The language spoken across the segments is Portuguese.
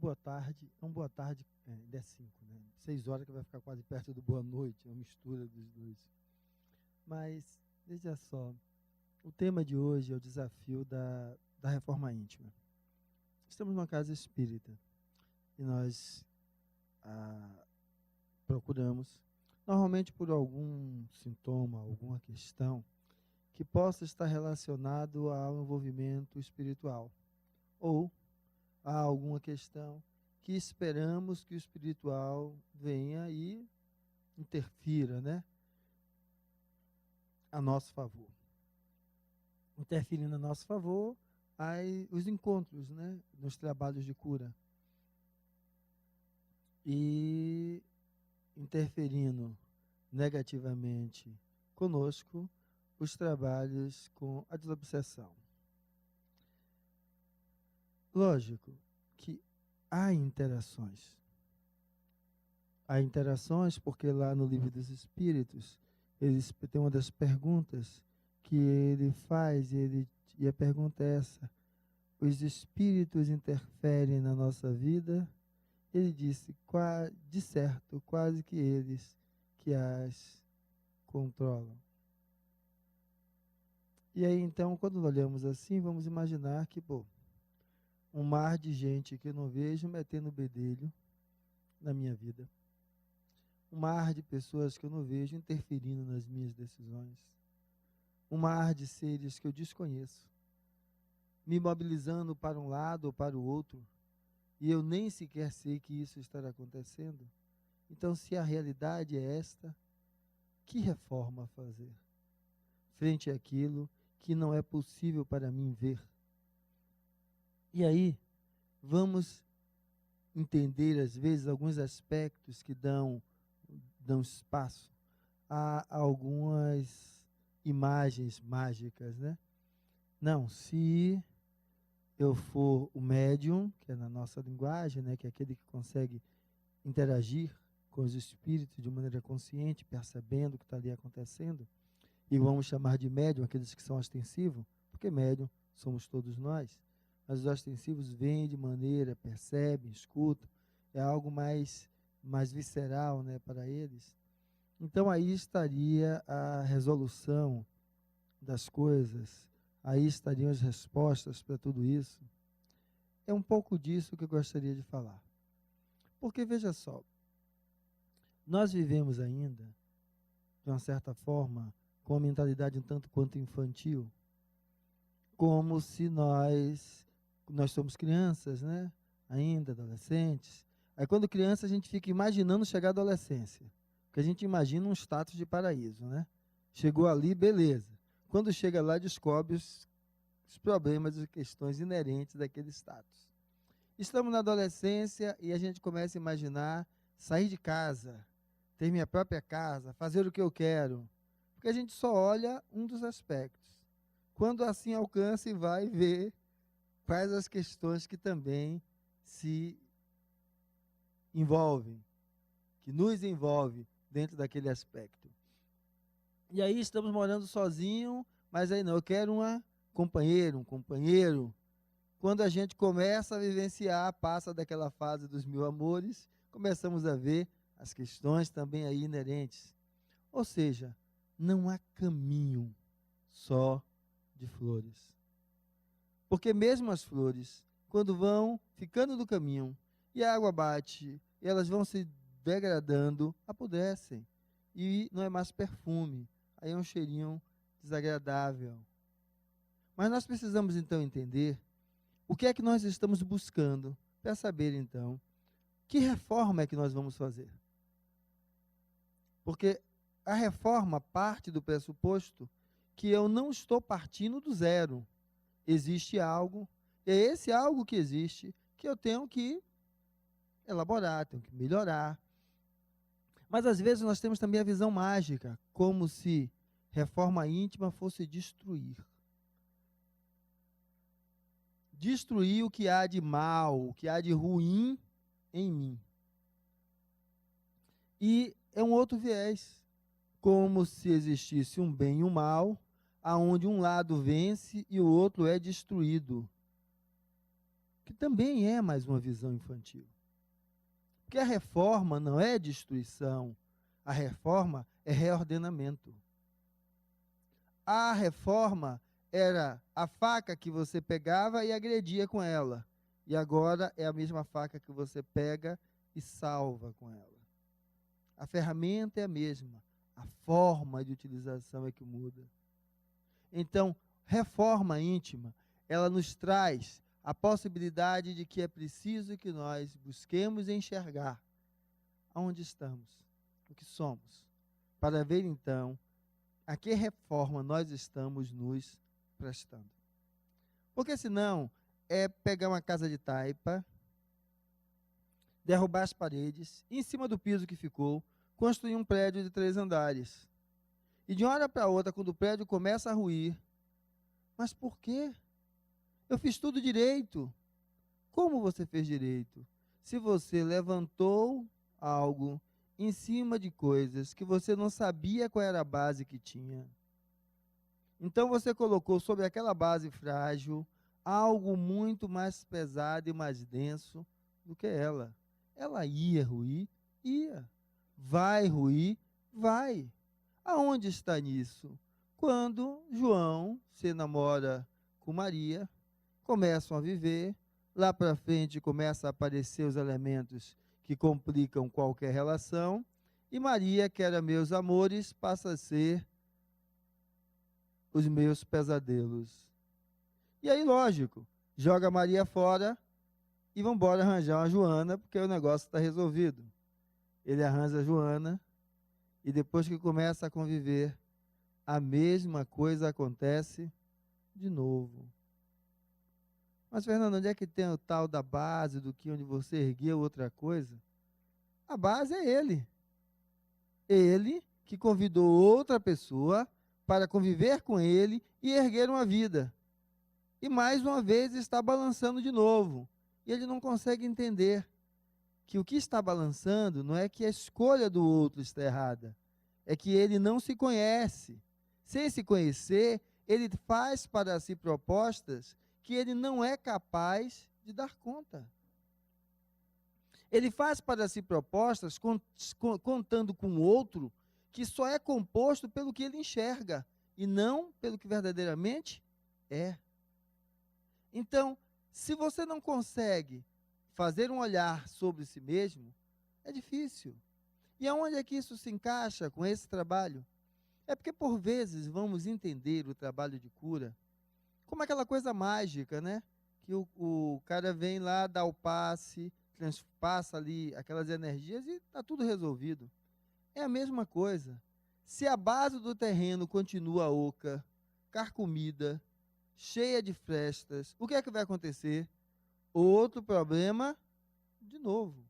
boa tarde, é um boa tarde, ainda é 5, né? 6 horas que vai ficar quase perto do boa noite, é uma mistura dos dois. Mas, veja só, o tema de hoje é o desafio da reforma íntima. Estamos numa casa espírita e nós procuramos, normalmente por algum sintoma, alguma questão, que possa estar relacionado ao envolvimento espiritual, ou a alguma questão que esperamos que o espiritual venha e interfira, né, a nosso favor. Interferindo a nosso favor, aí os encontros, né, nos trabalhos de cura. E interferindo negativamente conosco, os trabalhos com a desobsessão. Lógico que há interações. Há interações porque lá no Livro dos Espíritos, eles tem uma das perguntas que ele faz, e a pergunta é essa: os espíritos interferem na nossa vida? Ele disse, de certo, quase que eles que as controlam. E aí, então, quando olhamos assim, vamos imaginar que, um mar de gente que eu não vejo metendo bedelho na minha vida. Um mar de pessoas que eu não vejo interferindo nas minhas decisões. Um mar de seres que eu desconheço, me mobilizando para um lado ou para o outro, e eu nem sequer sei que isso estará acontecendo. Então, se a realidade é esta, que reforma fazer frente àquilo que não é possível para mim ver? E aí, vamos entender, às vezes, alguns aspectos que dão espaço a algumas imagens mágicas, né? Não, se eu for o médium, que é na nossa linguagem, né, que é aquele que consegue interagir com os espíritos de maneira consciente, percebendo o que está ali acontecendo, e vamos chamar de médium aqueles que são ostensivos, porque médium somos todos nós, mas os ostensivos veem de maneira, percebem, escutam, é algo mais visceral, né, para eles. Então aí estaria a resolução das coisas, aí estariam as respostas para tudo isso. É um pouco disso que eu gostaria de falar. Porque, veja só, nós vivemos ainda, de uma certa forma, com uma mentalidade um tanto quanto infantil, como se nós somos crianças, né? Ainda adolescentes. Aí quando criança a gente fica imaginando chegar à adolescência, porque a gente imagina um status de paraíso, né? Chegou ali, beleza. Quando chega lá, descobre os problemas e questões inerentes daquele status. Estamos na adolescência e a gente começa a imaginar sair de casa, ter minha própria casa, fazer o que eu quero, porque a gente só olha um dos aspectos. Quando assim alcança e vai ver quais as questões que também se envolvem, que nos envolve dentro daquele aspecto. E aí estamos morando sozinho, mas aí não, eu quero uma companheira, um companheiro. Quando a gente começa a vivenciar, passa daquela fase dos 1000 amores, começamos a ver as questões também aí inerentes. Ou seja, não há caminho só de flores. Porque mesmo as flores, quando vão ficando do caminho, e a água bate, e elas vão se degradando, apodrecem. E não é mais perfume, aí é um cheirinho desagradável. Mas nós precisamos então entender o que é que nós estamos buscando, para saber então, que reforma é que nós vamos fazer. Porque a reforma parte do pressuposto que eu não estou partindo do zero. Existe algo, é esse algo que existe, que eu tenho que elaborar, tenho que melhorar. Mas às vezes nós temos também a visão mágica, como se reforma íntima fosse destruir. Destruir o que há de mal, o que há de ruim em mim. E é um outro viés, como se existisse um bem e um mal, aonde um lado vence e o outro é destruído. que também é mais uma visão infantil. Porque a reforma não é destruição, a reforma é reordenamento. A reforma era a faca que você pegava e agredia com ela. E agora é a mesma faca que você pega e salva com ela. A ferramenta é a mesma, a forma de utilização é que muda. Então, reforma íntima, ela nos traz a possibilidade de que é preciso que nós busquemos enxergar aonde estamos, o que somos, para ver então a que reforma nós estamos nos prestando. Porque senão é pegar uma casa de taipa, derrubar as paredes, em cima do piso que ficou, construir um prédio de 3 andares. E de uma hora para outra, quando o prédio começa a ruir, mas por quê? Eu fiz tudo direito. Como você fez direito? Se você levantou algo em cima de coisas que você não sabia qual era a base que tinha. Então você colocou sobre aquela base frágil algo muito mais pesado e mais denso do que ela. Ela ia ruir? Ia. Vai ruir? Vai. Aonde está nisso? Quando João se namora com Maria, começam a viver, lá para frente começam a aparecer os elementos que complicam qualquer relação, e Maria, que era meus amores, passa a ser os meus pesadelos. E aí, lógico, joga Maria fora e vão embora arranjar uma Joana, porque o negócio está resolvido. Ele arranja a Joana, e depois que começa a conviver, a mesma coisa acontece de novo. Mas, Fernando, onde é que tem o tal da base, do que onde você ergueu outra coisa? A base é ele. Ele que convidou outra pessoa para conviver com ele e erguer uma vida. E mais uma vez está balançando de novo. E ele não consegue entender que o que está balançando não é que a escolha do outro está errada, é que ele não se conhece. Sem se conhecer, ele faz para si propostas que ele não é capaz de dar conta. Ele faz para si propostas contando com o outro que só é composto pelo que ele enxerga e não pelo que verdadeiramente é. Então, se você não consegue fazer um olhar sobre si mesmo, é difícil. E aonde é que isso se encaixa com esse trabalho? É porque, por vezes, vamos entender o trabalho de cura como aquela coisa mágica, né? Que o cara vem lá, dá o passe, transpassa ali aquelas energias e está tudo resolvido. É a mesma coisa. Se a base do terreno continua oca, carcomida, cheia de frestas, o que é que vai acontecer? Outro problema de novo.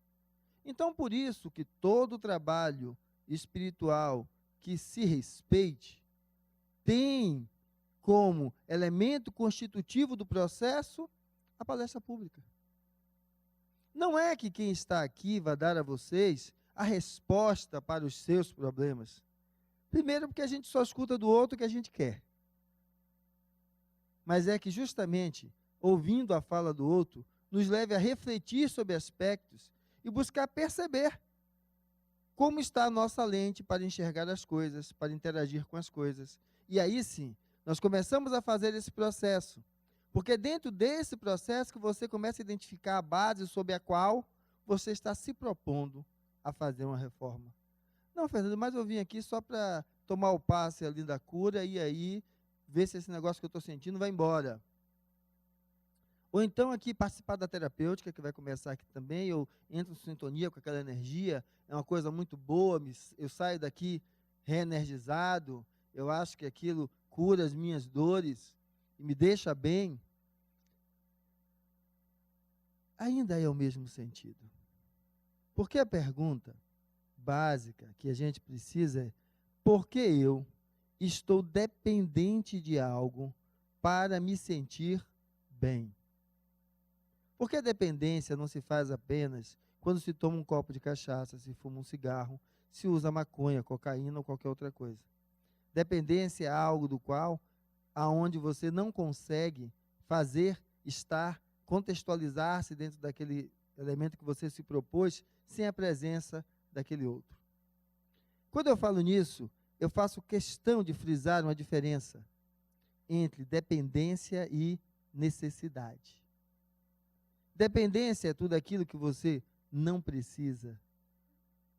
Então, por isso que todo trabalho espiritual que se respeite tem como elemento constitutivo do processo a palestra pública. Não é que quem está aqui vai dar a vocês a resposta para os seus problemas. Primeiro, porque a gente só escuta do outro o que a gente quer. Mas é que justamente, ouvindo a fala do outro, nos leve a refletir sobre aspectos e buscar perceber como está a nossa lente para enxergar as coisas, para interagir com as coisas. E aí sim, nós começamos a fazer esse processo. Porque é dentro desse processo que você começa a identificar a base sobre a qual você está se propondo a fazer uma reforma. Não, Fernando, mas eu vim aqui só para tomar o passe ali da cura e aí ver se esse negócio que eu estou sentindo vai embora. Ou então aqui participar da terapêutica, que vai começar aqui também, eu entro em sintonia com aquela energia, é uma coisa muito boa, eu saio daqui reenergizado, eu acho que aquilo cura as minhas dores e me deixa bem. Ainda é o mesmo sentido. Porque a pergunta básica que a gente precisa é: por que eu estou dependente de algo para me sentir bem? Porque a dependência não se faz apenas quando se toma um copo de cachaça, se fuma um cigarro, se usa maconha, cocaína ou qualquer outra coisa. Dependência é algo do qual, aonde você não consegue fazer estar contextualizar-se dentro daquele elemento que você se propôs, sem a presença daquele outro. Quando eu falo nisso, eu faço questão de frisar uma diferença entre dependência e necessidade. Dependência é tudo aquilo que você não precisa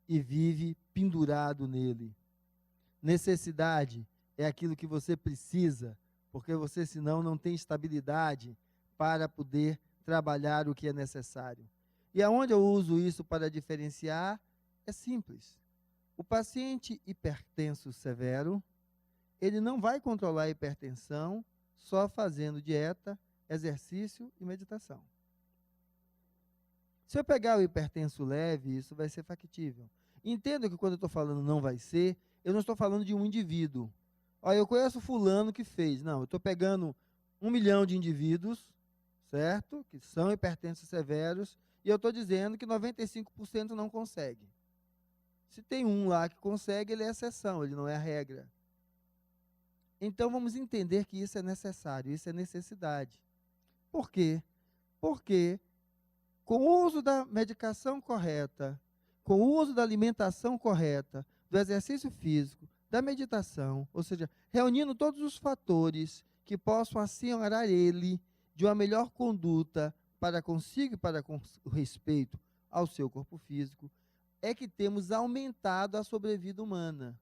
e vive pendurado nele. Necessidade é aquilo que você precisa, porque você senão não tem estabilidade para poder trabalhar o que é necessário. E aonde eu uso isso para diferenciar é simples. O paciente hipertenso severo, ele não vai controlar a hipertensão só fazendo dieta, exercício e meditação. Se eu pegar o hipertenso leve, isso vai ser factível. Entenda que quando eu estou falando não vai ser, eu não estou falando de um indivíduo. Olha, eu conheço fulano que fez. Não, eu estou pegando 1 milhão de indivíduos, certo? Que são hipertensos severos, e eu estou dizendo que 95% não consegue. Se tem um lá que consegue, ele é exceção, ele não é a regra. Então vamos entender que isso é necessário, isso é necessidade. Por quê? Porque com o uso da medicação correta, com o uso da alimentação correta, do exercício físico, da meditação, ou seja, reunindo todos os fatores que possam assenhorar ele de uma melhor conduta para consigo e para com o respeito ao seu corpo físico, é que temos aumentado a sobrevida humana.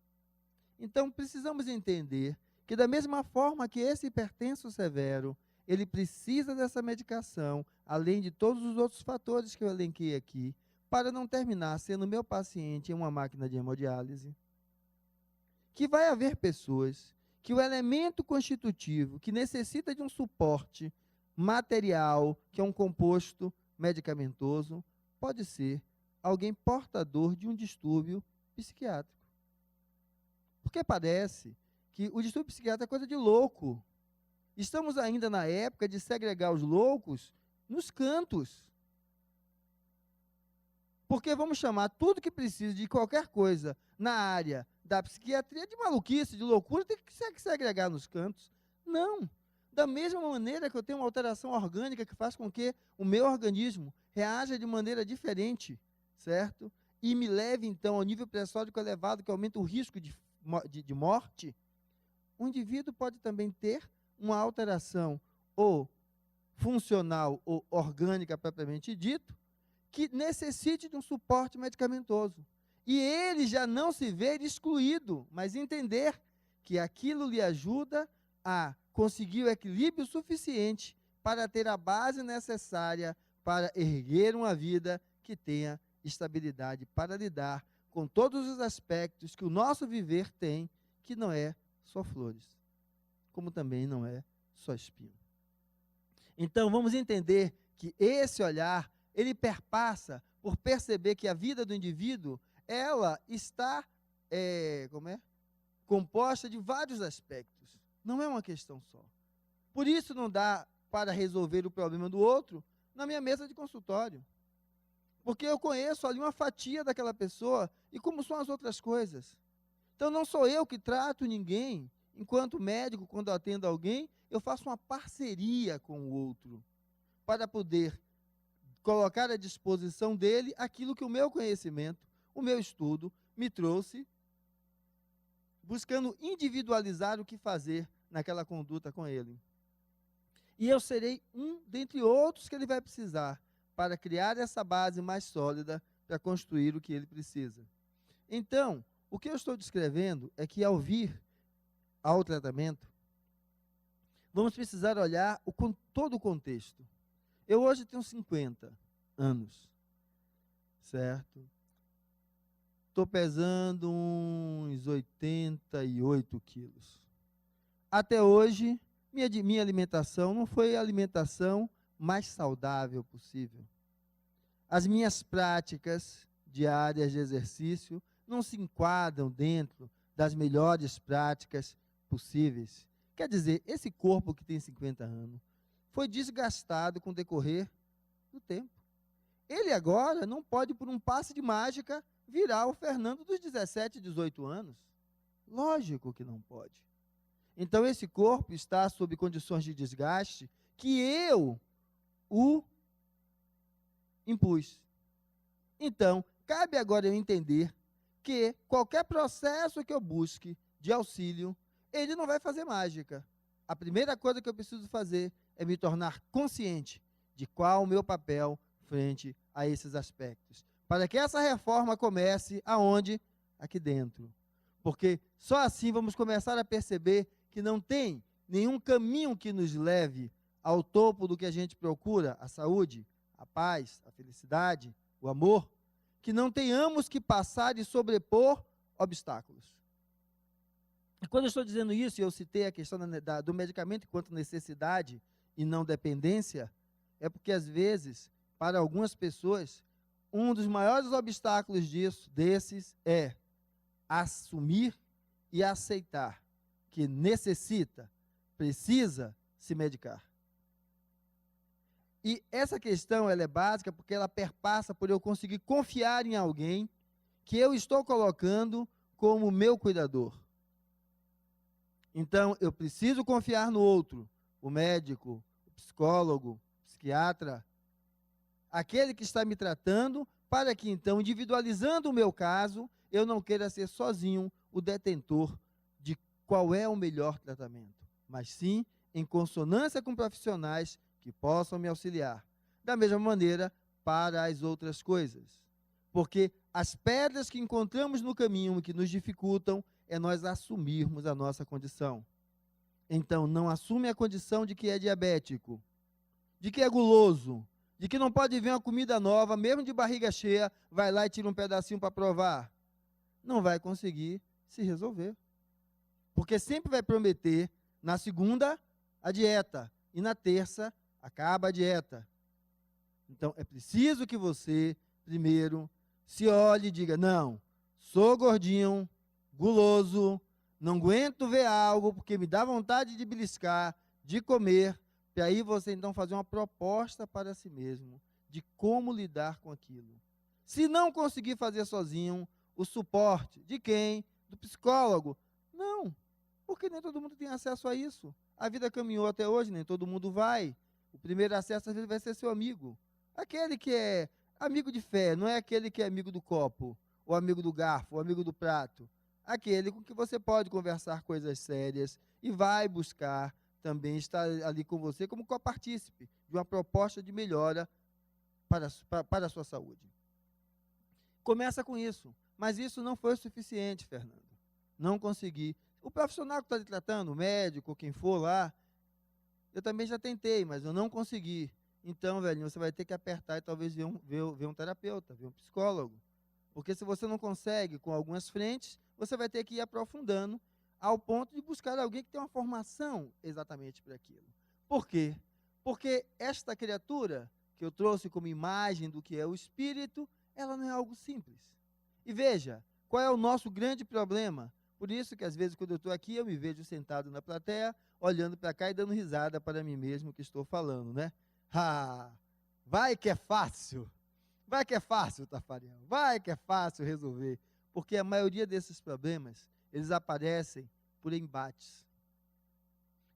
Então, precisamos entender que da mesma forma que esse hipertenso severo, ele precisa dessa medicação, além de todos os outros fatores que eu elenquei aqui, para não terminar sendo meu paciente em uma máquina de hemodiálise, que vai haver pessoas que o elemento constitutivo, que necessita de um suporte material, que é um composto medicamentoso, pode ser alguém portador de um distúrbio psiquiátrico. Porque parece que o distúrbio psiquiátrico é coisa de louco. Estamos ainda na época de segregar os loucos nos cantos. Porque vamos chamar tudo que precisa de qualquer coisa na área da psiquiatria de maluquice, de loucura, tem que segregar nos cantos. Não. Da mesma maneira que eu tenho uma alteração orgânica que faz com que o meu organismo reaja de maneira diferente, certo? E me leve, então, ao nível pressórico elevado, que aumenta o risco de morte, o indivíduo pode também ter uma alteração ou funcional ou orgânica propriamente dito, que necessite de um suporte medicamentoso. E ele já não se ver excluído, mas entender que aquilo lhe ajuda a conseguir o equilíbrio suficiente para ter a base necessária para erguer uma vida que tenha estabilidade para lidar com todos os aspectos que o nosso viver tem, que não é só flores, como também não é só espinho. Então, vamos entender que esse olhar, ele perpassa por perceber que a vida do indivíduo, ela está composta de vários aspectos. Não é uma questão só. Por isso não dá para resolver o problema do outro na minha mesa de consultório. Porque eu conheço ali uma fatia daquela pessoa e como são as outras coisas. Então não sou eu que trato ninguém. Enquanto médico, quando eu atendo alguém, eu faço uma parceria com o outro para poder colocar à disposição dele aquilo que o meu conhecimento, o meu estudo, me trouxe, buscando individualizar o que fazer naquela conduta com ele. E eu serei um dentre outros que ele vai precisar para criar essa base mais sólida para construir o que ele precisa. Então, o que eu estou descrevendo é que ao vir ao tratamento, vamos precisar olhar todo o contexto. Eu hoje tenho 50 anos, certo? Estou pesando uns 88 quilos. Até hoje, minha alimentação não foi a alimentação mais saudável possível. As minhas práticas diárias de exercício não se enquadram dentro das melhores práticas possíveis. Quer dizer, esse corpo que tem 50 anos foi desgastado com o decorrer do tempo. Ele agora não pode, por um passe de mágica, virar o Fernando dos 17, 18 anos. Lógico que não pode. Então, esse corpo está sob condições de desgaste que eu, o impus. Então, cabe agora eu entender que qualquer processo que eu busque de auxílio, ele não vai fazer mágica. A primeira coisa que eu preciso fazer é me tornar consciente de qual o meu papel frente a esses aspectos. Para que essa reforma comece aonde? Aqui dentro. Porque só assim vamos começar a perceber que não tem nenhum caminho que nos leve ao topo do que a gente procura, a saúde, a paz, a felicidade, o amor, que não tenhamos que passar e sobrepor obstáculos. E quando eu estou dizendo isso, e eu citei a questão do medicamento enquanto necessidade e não dependência, é porque, às vezes, para algumas pessoas, um dos maiores obstáculos desses é assumir e aceitar que necessita, precisa se medicar. E essa questão ela é básica porque ela perpassa por eu conseguir confiar em alguém que eu estou colocando como meu cuidador. Então, eu preciso confiar no outro, o médico, o psicólogo, o psiquiatra, aquele que está me tratando, para que então, individualizando o meu caso, eu não queira ser sozinho o detentor de qual é o melhor tratamento, mas sim em consonância com profissionais que possam me auxiliar. Da mesma maneira, para as outras coisas. Porque as pedras que encontramos no caminho que nos dificultam é nós assumirmos a nossa condição. Então, não assume a condição de que é diabético, de que é guloso, de que não pode ver uma comida nova, mesmo de barriga cheia, vai lá e tira um pedacinho para provar. Não vai conseguir se resolver. Porque sempre vai prometer, na segunda, a dieta, e na terça, acaba a dieta. Então, é preciso que você, primeiro, se olhe e diga, não, sou gordinho, guloso, não aguento ver algo, porque me dá vontade de beliscar, de comer, e aí você então fazer uma proposta para si mesmo, de como lidar com aquilo. Se não conseguir fazer sozinho, o suporte de quem? Do psicólogo? Não, porque nem todo mundo tem acesso a isso. A vida caminhou até hoje, nem todo mundo vai. O primeiro acesso às vezes vai ser seu amigo. Aquele que é amigo de fé, não é aquele que é amigo do copo, ou amigo do garfo, ou amigo do prato. Aquele com que você pode conversar coisas sérias e vai buscar também estar ali com você como copartícipe de uma proposta de melhora para a sua saúde. Começa com isso, mas isso não foi o suficiente, Fernando. Não consegui. O profissional que está lhe tratando, o médico, quem for lá, eu também já tentei, mas eu não consegui. Então, velhinho, você vai ter que apertar e talvez ver um terapeuta, ver um psicólogo. Porque se você não consegue com algumas frentes, você vai ter que ir aprofundando ao ponto de buscar alguém que tem uma formação exatamente para aquilo. Por quê? Porque esta criatura que eu trouxe como imagem do que é o espírito, ela não é algo simples. E veja, qual é o nosso grande problema? Por isso que às vezes quando eu estou aqui, eu me vejo sentado na plateia, olhando para cá e dando risada para mim mesmo que estou falando, né? Ah, vai que é fácil. Vai que é fácil, Tafariel. Vai que é fácil resolver. Porque a maioria desses problemas, eles aparecem por embates.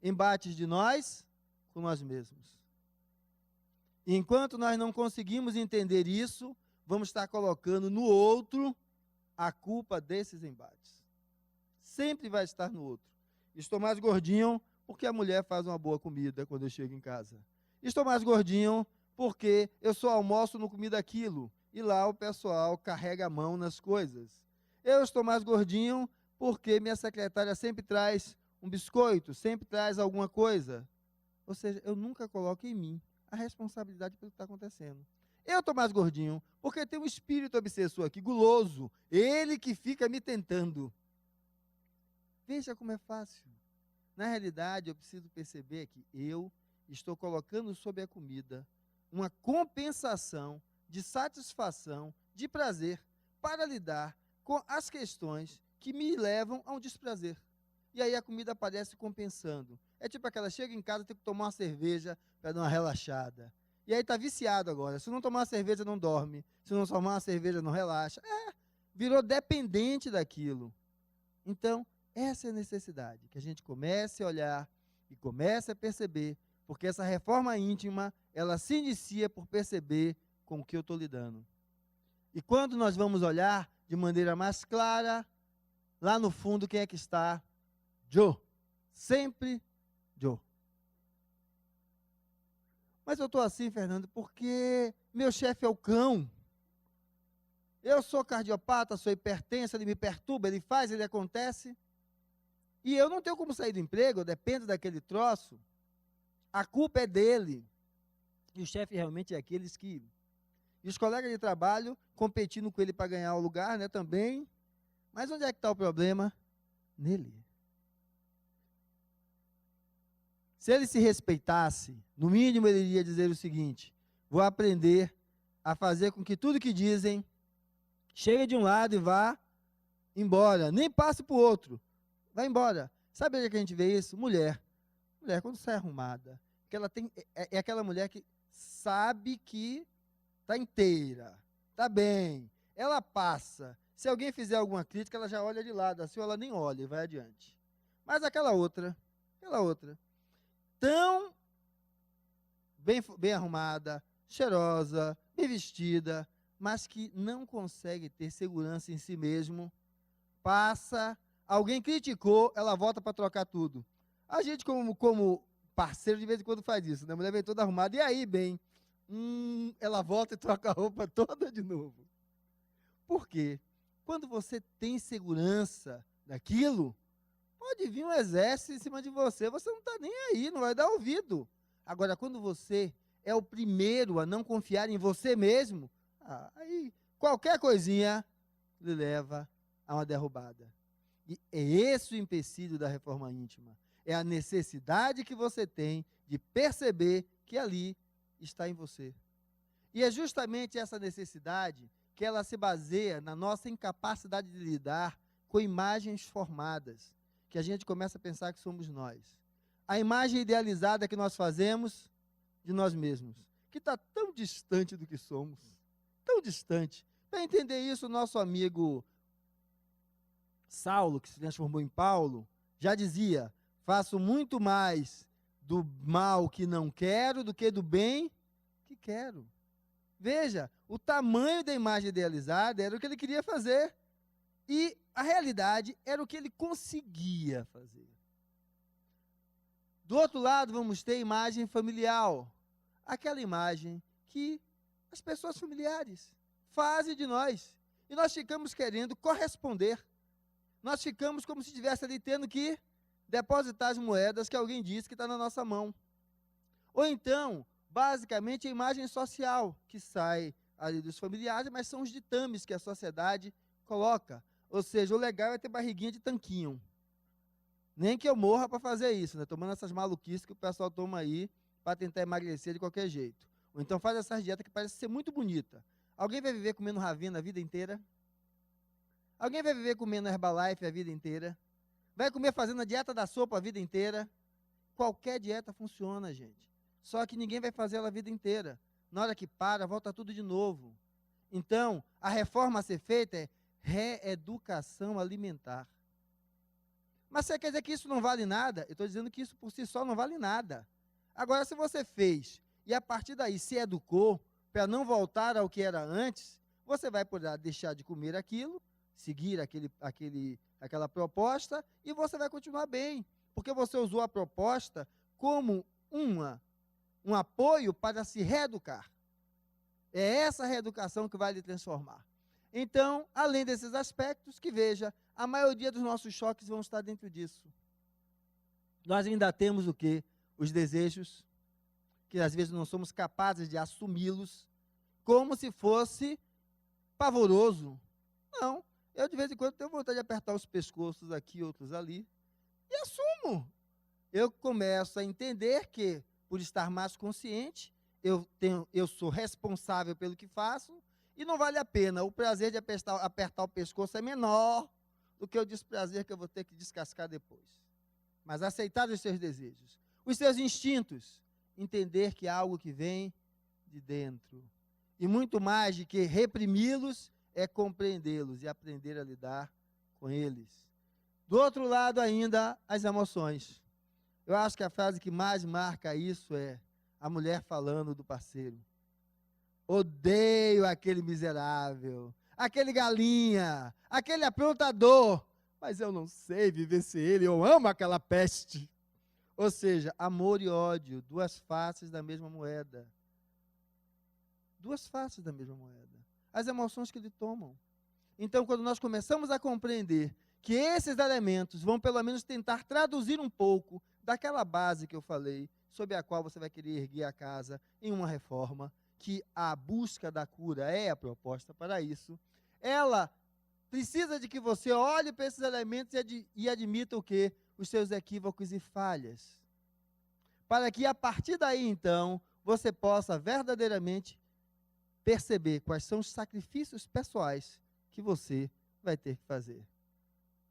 Embates de nós com nós mesmos. E enquanto nós não conseguimos entender isso, vamos estar colocando no outro a culpa desses embates. Sempre vai estar no outro. Estou mais gordinho porque a mulher faz uma boa comida quando eu chego em casa. Estou mais gordinho porque eu só almoço, não comi daquilo. E lá o pessoal carrega a mão nas coisas. Eu estou mais gordinho porque minha secretária sempre traz um biscoito, sempre traz alguma coisa. Ou seja, eu nunca coloco em mim a responsabilidade pelo que está acontecendo. Eu estou mais gordinho porque tem um espírito obsessor aqui, guloso. Ele que fica me tentando. Veja como é fácil. Na realidade, eu preciso perceber que eu estou colocando sobre a comida uma compensação de satisfação, de prazer, para lidar com as questões que me levam a um desprazer. E aí a comida aparece compensando. É tipo aquela, chega em casa, tem que tomar uma cerveja para dar uma relaxada. E aí está viciado agora. Se não tomar uma cerveja, não dorme. Se não tomar uma cerveja, não relaxa. Virou dependente daquilo. Então, essa é a necessidade, que a gente comece a olhar e comece a perceber, porque essa reforma íntima, ela se inicia por perceber com o que eu estou lidando. E quando nós vamos olhar de maneira mais clara, lá no fundo, quem é que está? Joe. Sempre Joe. Mas eu estou assim, Fernando, porque meu chefe é o cão. Eu sou cardiopata, sou hipertenso, ele me perturba, ele faz, ele acontece. E eu não tenho como sair do emprego, eu dependo daquele troço. A culpa é dele. E o chefe realmente é aqueles que... E os colegas de trabalho competindo com ele para ganhar o lugar, né, também. Mas onde é que está o problema? Nele. Se ele se respeitasse, no mínimo ele iria dizer o seguinte: vou aprender a fazer com que tudo que dizem chegue de um lado e vá embora. Nem passe para o outro. Vai embora. Sabe onde é que a gente vê isso? Mulher. Mulher, quando sai arrumada, que ela tem, é aquela mulher que sabe que está inteira, está bem. Ela passa. Se alguém fizer alguma crítica, ela já olha de lado, assim, ou ela nem olha e vai adiante. Mas aquela outra, tão bem arrumada, cheirosa, bem vestida, mas que não consegue ter segurança em si mesmo, passa, alguém criticou, ela volta para trocar tudo. A gente, como parceiro, de vez em quando faz isso, né? A mulher vem toda arrumada, e aí, bem, ela volta e troca a roupa toda de novo. Por quê? Quando você tem segurança daquilo, pode vir um exército em cima de você, você não está nem aí, não vai dar ouvido. Agora, quando você é o primeiro a não confiar em você mesmo, aí qualquer coisinha lhe leva a uma derrubada. E é esse o empecilho da reforma íntima. É a necessidade que você tem de perceber que ali está em você. E é justamente essa necessidade que ela se baseia na nossa incapacidade de lidar com imagens formadas, que a gente começa a pensar que somos nós. A imagem idealizada que nós fazemos de nós mesmos, que está tão distante do que somos, tão distante. Para entender isso, o nosso amigo Saulo, que se transformou em Paulo, já dizia: faço muito mais do mal que não quero do que do bem que quero. Veja, o tamanho da imagem idealizada era o que ele queria fazer. E a realidade era o que ele conseguia fazer. Do outro lado, vamos ter a imagem familiar. Aquela imagem que as pessoas familiares fazem de nós. E nós ficamos querendo corresponder. Nós ficamos como se estivesse ali tendo que depositar as moedas que alguém disse que está na nossa mão. Ou então, basicamente, a imagem social que sai ali dos familiares, mas são os ditames que a sociedade coloca. Ou seja, o legal é ter barriguinha de tanquinho. Nem que eu morra para fazer isso, né? Tomando essas maluquices que o pessoal toma aí para tentar emagrecer de qualquer jeito. Ou então faz essas dietas que parecem ser muito bonita. Alguém vai viver comendo Ravena a vida inteira? Alguém vai viver comendo Herbalife a vida inteira? Vai comer fazendo a dieta da sopa a vida inteira? Qualquer dieta funciona, gente. Só que ninguém vai fazer ela a vida inteira. Na hora que para, volta tudo de novo. Então, a reforma a ser feita é reeducação alimentar. Mas você quer dizer que isso não vale nada? Eu estou dizendo que isso por si só não vale nada. Agora, se você fez e a partir daí se educou para não voltar ao que era antes, você vai poder deixar de comer aquilo, seguir aquela proposta e você vai continuar bem. Porque você usou a proposta como um apoio para se reeducar. É essa reeducação que vai lhe transformar. Então, além desses aspectos, que veja, a maioria dos nossos choques vão estar dentro disso. Nós ainda temos o quê? Os desejos, que às vezes não somos capazes de assumi-los, como se fosse pavoroso. Não, eu de vez em quando tenho vontade de apertar os pescoços aqui, outros ali, e assumo. Eu começo a entender que, por estar mais consciente, eu sou responsável pelo que faço, e não vale a pena. O prazer de apertar o pescoço é menor do que o desprazer que eu vou ter que descascar depois. Mas aceitar os seus desejos, os seus instintos, entender que é algo que vem de dentro. E muito mais de que reprimi-los é compreendê-los e aprender a lidar com eles. Do outro lado ainda, as emoções. Eu acho que a frase que mais marca isso é: A mulher falando do parceiro. Odeio aquele miserável, aquele galinha, aquele aprontador, mas eu não sei viver sem ele, eu amo aquela peste. Ou seja, amor e ódio, duas faces da mesma moeda. Duas faces da mesma moeda. As emoções que ele tomam. Então, quando nós começamos a compreender que esses elementos vão pelo menos tentar traduzir um pouco daquela base que eu falei, sobre a qual você vai querer erguer a casa em uma reforma, que a busca da cura é a proposta para isso, ela precisa de que você olhe para esses elementos e admita o quê? Os seus equívocos e falhas. Para que a partir daí, então, você possa verdadeiramente perceber quais são os sacrifícios pessoais que você vai ter que fazer.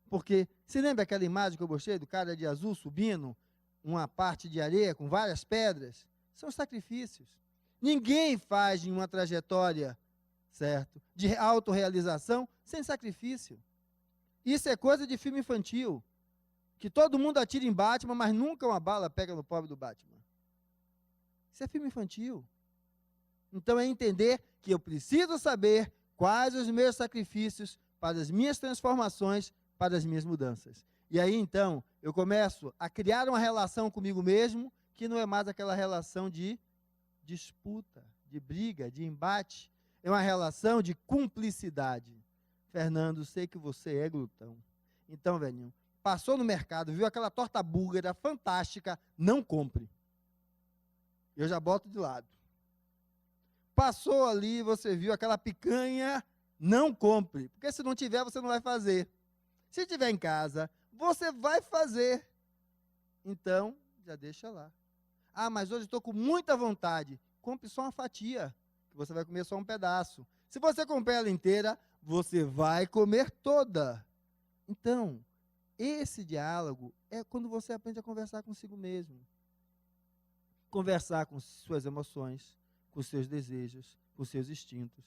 Porque, se lembra aquela imagem que eu mostrei do cara de azul subindo uma parte de areia com várias pedras? São sacrifícios. Ninguém faz em uma trajetória, certo, de autorrealização sem sacrifício. Isso é coisa de filme infantil, que todo mundo atira em Batman, mas nunca uma bala pega no pobre do Batman. Isso é filme infantil. Então é entender que eu preciso saber quais os meus sacrifícios para as minhas transformações, para as minhas mudanças. E aí, então, eu começo a criar uma relação comigo mesmo, que não é mais aquela relação de disputa, de briga, de embate. É uma relação de cumplicidade. Fernando, sei que você é glutão. Então, velhinho, passou no mercado, viu aquela torta búlgara fantástica, não compre. Eu já boto de lado. Passou ali, você viu aquela picanha, não compre. Porque se não tiver, você não vai fazer. Se tiver em casa, você vai fazer. Então, já deixa lá. Ah, mas hoje estou com muita vontade. Compre só uma fatia, que você vai comer só um pedaço. Se você comprar ela inteira, você vai comer toda. Então, esse diálogo é quando você aprende a conversar consigo mesmo. Conversar com suas emoções, com seus desejos, com seus instintos.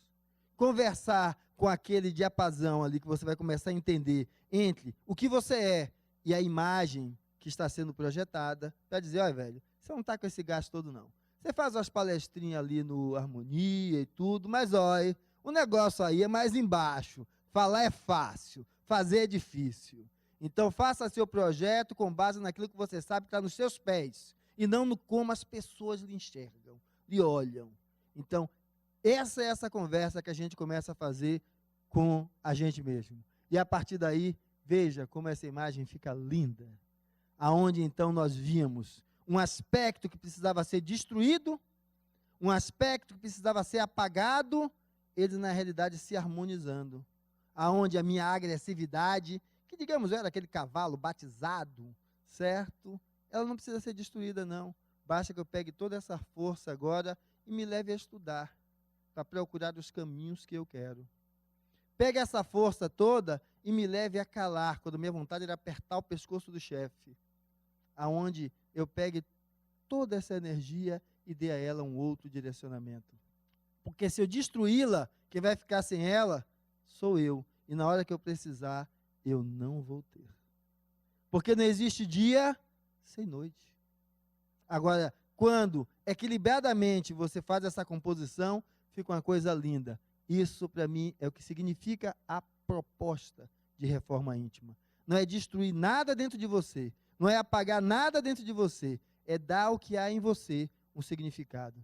Conversar com aquele diapasão ali que você vai começar a entender entre o que você é e a imagem que está sendo projetada, para dizer, olha, velho, você não está com esse gasto todo, não. Você faz umas palestrinhas ali no Harmonia e tudo, mas, olha, o negócio aí é mais embaixo. Falar é fácil, fazer é difícil. Então, faça seu projeto com base naquilo que você sabe que está nos seus pés, e não no como as pessoas lhe enxergam, lhe olham. Então, essa é essa conversa que a gente começa a fazer com a gente mesmo. E a partir daí, veja como essa imagem fica linda. Aonde então nós vimos um aspecto que precisava ser destruído, um aspecto que precisava ser apagado, eles na realidade se harmonizando. Aonde a minha agressividade, que digamos era aquele cavalo batizado, certo? Ela não precisa ser destruída, não. Basta que eu pegue toda essa força agora e me leve a estudar, para procurar os caminhos que eu quero. Pegue essa força toda e me leve a calar, quando minha vontade era apertar o pescoço do chefe. Aonde eu pegue toda essa energia e dê a ela um outro direcionamento. Porque se eu destruí-la, quem vai ficar sem ela sou eu. E na hora que eu precisar, eu não vou ter. Porque não existe dia sem noite. Agora, quando equilibradamente você faz essa composição, fica uma coisa linda. Isso, para mim, é o que significa a proposta de reforma íntima. Não é destruir nada dentro de você, não é apagar nada dentro de você, é dar o que há em você um significado.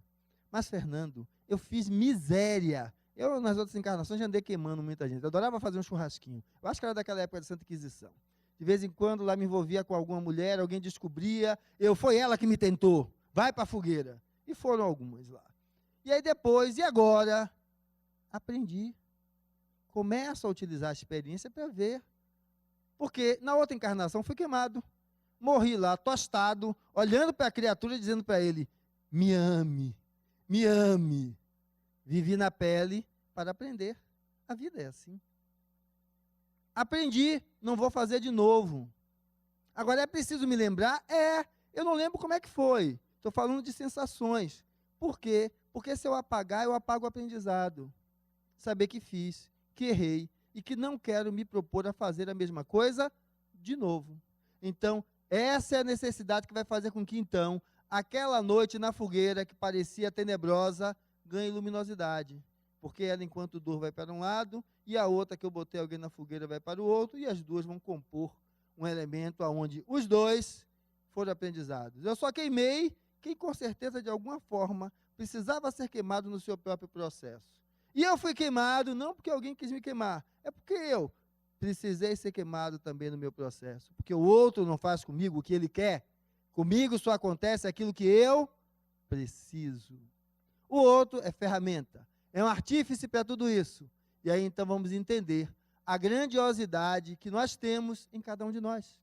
Mas, Fernando, eu fiz miséria. Eu, nas outras encarnações, já andei queimando muita gente. Eu adorava fazer um churrasquinho. Eu acho que era daquela época da Santa Inquisição. De vez em quando, lá me envolvia com alguma mulher, alguém descobria, foi ela que me tentou. Vai para a fogueira. E foram algumas lá. E aí depois, e agora? Aprendi. Começo a utilizar a experiência para ver. Porque na outra encarnação fui queimado. Morri lá, tostado, olhando para a criatura e dizendo para ele, me ame, me ame. Vivi na pele para aprender. A vida é assim. Aprendi, não vou fazer de novo. Agora é preciso me lembrar? Eu não lembro como é que foi. Estou falando de sensações. Por quê? Porque se eu apagar, eu apago o aprendizado. Saber que fiz, que errei e que não quero me propor a fazer a mesma coisa de novo. Então, essa é a necessidade que vai fazer com que, então, aquela noite na fogueira que parecia tenebrosa ganha luminosidade. Porque ela, enquanto dor, vai para um lado, e a outra que eu botei alguém na fogueira vai para o outro, e as duas vão compor um elemento onde os dois foram aprendizados. Eu só queimei quem, com certeza, de alguma forma, precisava ser queimado no seu próprio processo. E eu fui queimado não porque alguém quis me queimar, é porque eu precisei ser queimado também no meu processo. Porque o outro não faz comigo o que ele quer, comigo só acontece aquilo que eu preciso. O outro é ferramenta, é um artífice para tudo isso. E aí então vamos entender a grandiosidade que nós temos em cada um de nós.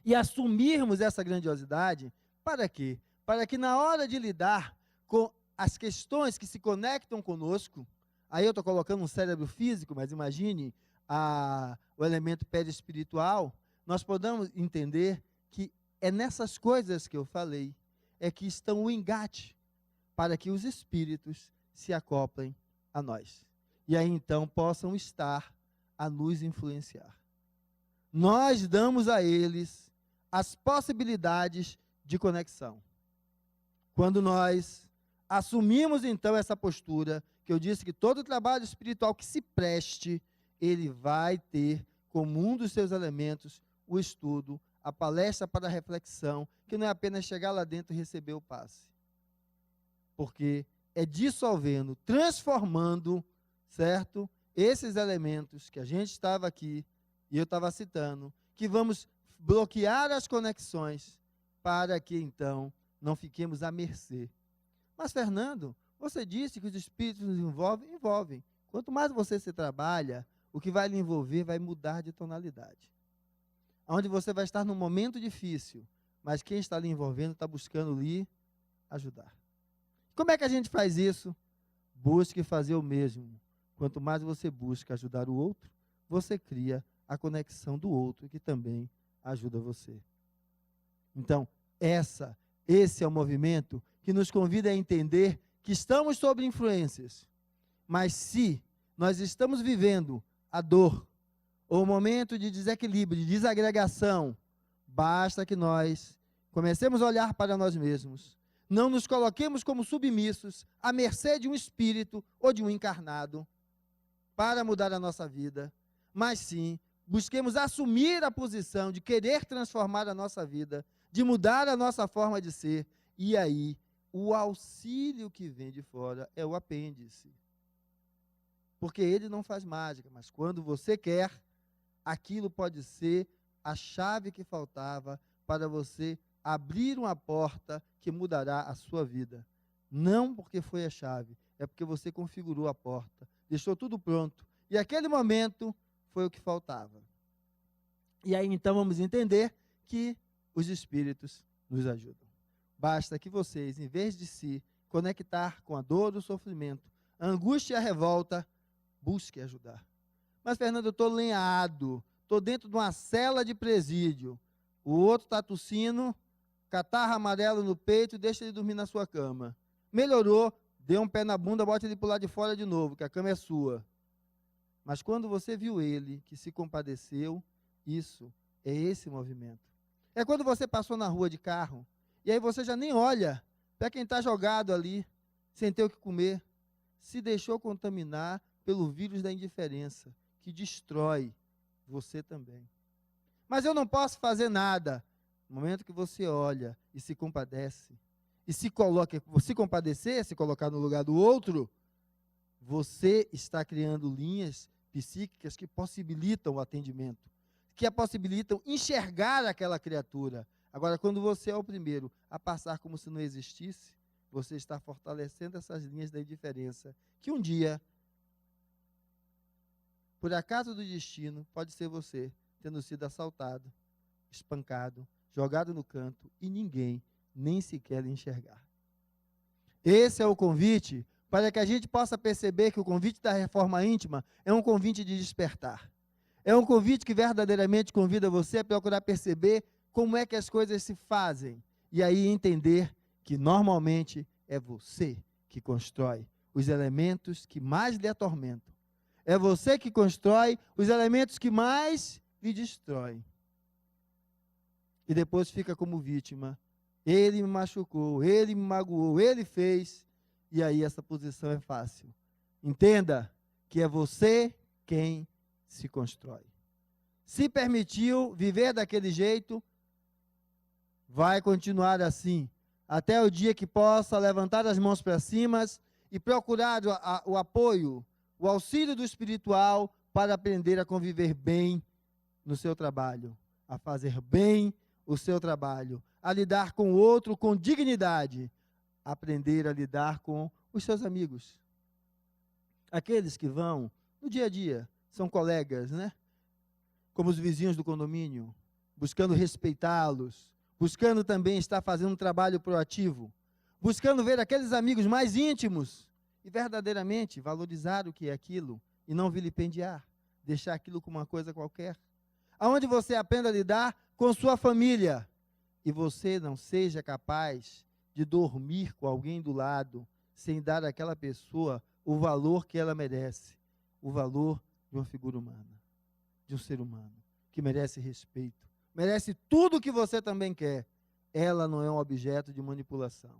E assumirmos essa grandiosidade, para quê? Para que na hora de lidar com as questões que se conectam conosco, aí eu estou colocando um cérebro físico, mas imagine o elemento perispiritual, nós podemos entender que é nessas coisas que eu falei, é que estão o engate para que os espíritos se acoplem a nós. E aí então possam estar a nos influenciar. Nós damos a eles as possibilidades de conexão. Quando nós assumimos então essa postura, que eu disse que todo trabalho espiritual que se preste, ele vai ter como um dos seus elementos o estudo, a palestra para a reflexão, que não é apenas chegar lá dentro e receber o passe. Porque é dissolvendo, transformando, certo? Esses elementos que a gente estava aqui, e eu estava citando, que vamos bloquear as conexões para que, então, não fiquemos à mercê. Mas, Fernando, você disse que os espíritos nos envolvem? Envolvem. Quanto mais você se trabalha, o que vai lhe envolver vai mudar de tonalidade. Onde você vai estar num momento difícil, mas quem está lhe envolvendo está buscando lhe ajudar. Como é que a gente faz isso? Busque fazer o mesmo. Quanto mais você busca ajudar o outro, você cria a conexão do outro, que também ajuda você. Então, esse é o movimento que nos convida a entender que estamos sob influências. Mas se nós estamos vivendo a dor, ou o momento de desequilíbrio, de desagregação, basta que nós comecemos a olhar para nós mesmos, não nos coloquemos como submissos, à mercê de um espírito ou de um encarnado, para mudar a nossa vida, mas sim, busquemos assumir a posição de querer transformar a nossa vida, de mudar a nossa forma de ser, e aí, o auxílio que vem de fora é o apêndice. Porque ele não faz mágica, mas quando você quer, aquilo pode ser a chave que faltava para você abrir uma porta que mudará a sua vida. Não porque foi a chave, é porque você configurou a porta, deixou tudo pronto, e aquele momento foi o que faltava. E aí então vamos entender que os espíritos nos ajudam. Basta que vocês, em vez de se conectar com a dor, o sofrimento, a angústia e a revolta, busquem ajudar. Mas, Fernando, eu estou lenhado, estou dentro de uma cela de presídio, o outro está tossindo, catarro amarelo no peito e deixa ele dormir na sua cama. Melhorou, dê um pé na bunda, bota ele para o lado de fora de novo, que a cama é sua. Mas quando você viu ele, que se compadeceu, isso é esse movimento. É quando você passou na rua de carro, e aí você já nem olha para quem está jogado ali, sem ter o que comer, se deixou contaminar pelo vírus da indiferença, que destrói você também. Mas eu não posso fazer nada. No momento que você olha e se compadece, e se compadecer, se colocar no lugar do outro, você está criando linhas psíquicas que possibilitam o atendimento, que possibilitam enxergar aquela criatura. Agora, quando você é o primeiro a passar como se não existisse, você está fortalecendo essas linhas da indiferença, que um dia, por acaso do destino, pode ser você tendo sido assaltado, espancado, jogado no canto e ninguém nem sequer lhe enxergar. Esse é o convite para que a gente possa perceber que o convite da reforma íntima é um convite de despertar. É um convite que verdadeiramente convida você a procurar perceber como é que as coisas se fazem e aí entender que normalmente é você que constrói os elementos que mais lhe atormentam. É você que constrói os elementos que mais lhe destroem. E depois fica como vítima ele me machucou, ele me magoou, ele fez, e aí essa posição é fácil. Entenda que é você quem se constrói. Se permitiu viver daquele jeito, vai continuar assim, até o dia que possa levantar as mãos para cima e procurar o apoio, o auxílio do espiritual para aprender a conviver bem no seu trabalho, a fazer bem o seu trabalho, a lidar com o outro com dignidade, aprender a lidar com os seus amigos. Aqueles que vão no dia a dia, são colegas, né? Como os vizinhos do condomínio, buscando respeitá-los, buscando também estar fazendo um trabalho proativo, buscando ver aqueles amigos mais íntimos e verdadeiramente valorizar o que é aquilo e não vilipendiar, deixar aquilo como uma coisa qualquer. Aonde você aprenda a lidar com sua família e você não seja capaz de dormir com alguém do lado sem dar àquela pessoa o valor que ela merece, o valor de uma figura humana, de um ser humano, que merece respeito, merece tudo o que você também quer. Ela não é um objeto de manipulação.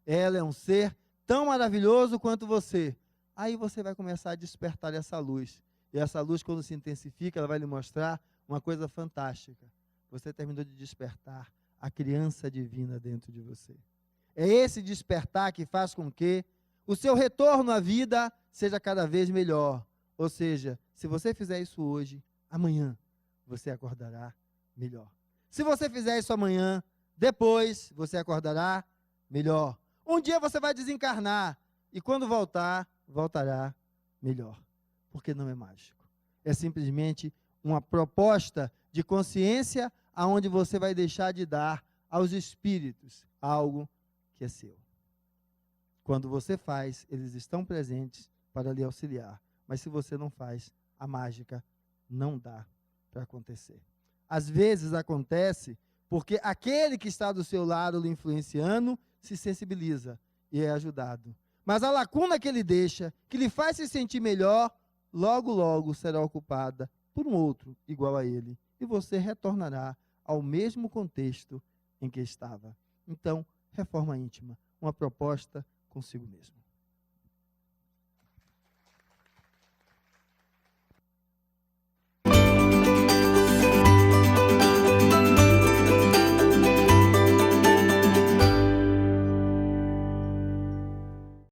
Ela é um ser tão maravilhoso quanto você. Aí você vai começar a despertar essa luz. E essa luz, quando se intensifica, ela vai lhe mostrar uma coisa fantástica. Você terminou de despertar a criança divina dentro de você. É esse despertar que faz com que o seu retorno à vida seja cada vez melhor. Ou seja, se você fizer isso hoje, amanhã você acordará melhor. Se você fizer isso amanhã, depois você acordará melhor. Um dia você vai desencarnar e quando voltar, voltará melhor. Porque não é mágico. É simplesmente uma proposta de consciência aonde você vai deixar de dar aos espíritos algo que é seu. Quando você faz, eles estão presentes para lhe auxiliar. Mas se você não faz, a mágica não dá para acontecer. Às vezes acontece porque aquele que está do seu lado lhe influenciando se sensibiliza e é ajudado. Mas a lacuna que ele deixa, que lhe faz se sentir melhor, logo, logo será ocupada por um outro igual a ele. E você retornará ao mesmo contexto em que estava. Então, reforma íntima, uma proposta consigo mesmo.